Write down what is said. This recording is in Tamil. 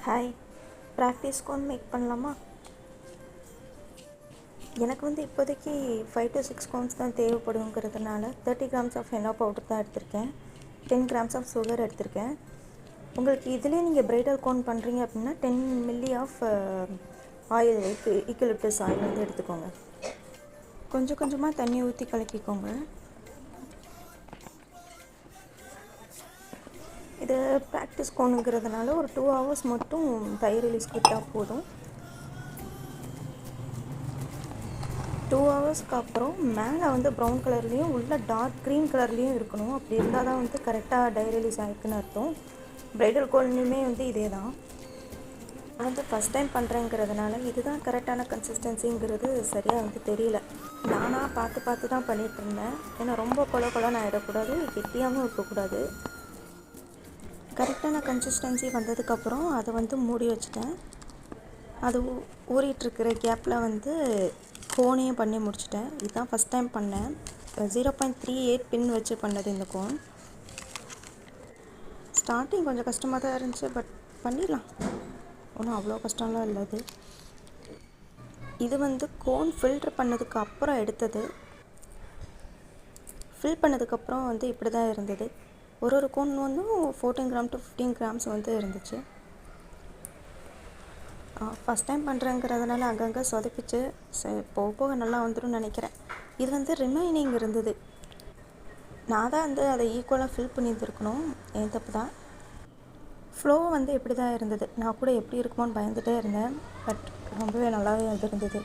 ஹாய், ப்ராக்டிஸ் கோன் மேக் பண்ணலாமா? எனக்கு இப்போதைக்கு 5 to 6 கோன்ஸ் தான் தேவைப்படுங்கிறதுனால 30 grams ஆஃப் ஹென்னா பவுடர் தான் எடுத்திருக்கேன். 10 grams ஆஃப் சுகர் எடுத்திருக்கேன். உங்களுக்கு இதிலே நீங்கள் ப்ரைடல் கோன் பண்ணுறீங்க அப்படின்னா 10 milli ஆஃப் ஆயில், ஈக்குலிப்டஸ் ஆயில் எடுத்துக்கோங்க. கொஞ்சம் கொஞ்சமாக தண்ணி ஊற்றி கலக்கிக்கோங்க. இது ப்ராக்டிஸ் கோனுங்கிறதுனால ஒரு 2 hours மட்டும் தயிர் ரிலீஸ் விட்டால் போதும். 2 ஹவர்ஸ்க்கு அப்புறம் மேலே ப்ரௌன் கலர்லேயும் உள்ள டார்க் க்ரீன் கலர்லேயும் இருக்கணும். அப்படி இருந்தால் தான் கரெக்டாக டை ரிலீஸ் ஆகிருக்குன்னு அர்த்தம். ப்ரைடல் கோன்லையுமே இதே தான். ஃபஸ்ட் டைம் பண்ணுறேங்கிறதுனால இதுதான் கரெக்டான கன்சிஸ்டன்சிங்கிறது சரியாக தெரியல. நானாக பார்த்து தான் பண்ணிகிட்ருந்தேன். ஏன்னா ரொம்ப கொலன்னு ஆகிடக்கூடாது, கெட்டியாகவும் இருக்கக்கூடாது. கரெக்டான கன்சிஸ்டன்சி வந்ததுக்கப்புறம் அதை மூடி வச்சுட்டேன். அது ஊறிட்டுருக்கிற கேப்பில் கோனையும் பண்ணி முடிச்சிட்டேன். இதுதான் ஃபஸ்ட் டைம் பண்ணேன். 0.38 பின் வச்சு பண்ணது இந்த கோன். ஸ்டார்டிங் கொஞ்சம் கஷ்டமாக தான் இருந்துச்சு, பட் பண்ணிடலாம். ஒன்றும் அவ்வளோ கஷ்டம்லாம் இல்லை. இது கோன் ஃபில்ட்ரு பண்ணதுக்கு அப்புறம் எடுத்தது. ஃபில் பண்ணதுக்கப்புறம் இப்படி தான் இருந்தது. ஒரு கோன் 14 grams to 15 grams இருந்துச்சு. ஃபஸ்ட் டைம் பண்ணுறேங்கிறதுனால அங்கங்கே சொதப்பிச்சு. போக போக நல்லா வந்துடும் நினைக்கிறேன். இது ரிமைனிங் இருந்தது. நான் தான் அதை ஈக்குவலாக ஃபில் பண்ணியிருந்துருக்கணும். என் தப்பு தான். ஃப்ளோ இப்படி தான் இருந்தது. நான் கூட எப்படி இருக்குமோன்னு பயந்துகிட்டே இருந்தேன். பட் ரொம்பவே நல்லாவே இருந்தது.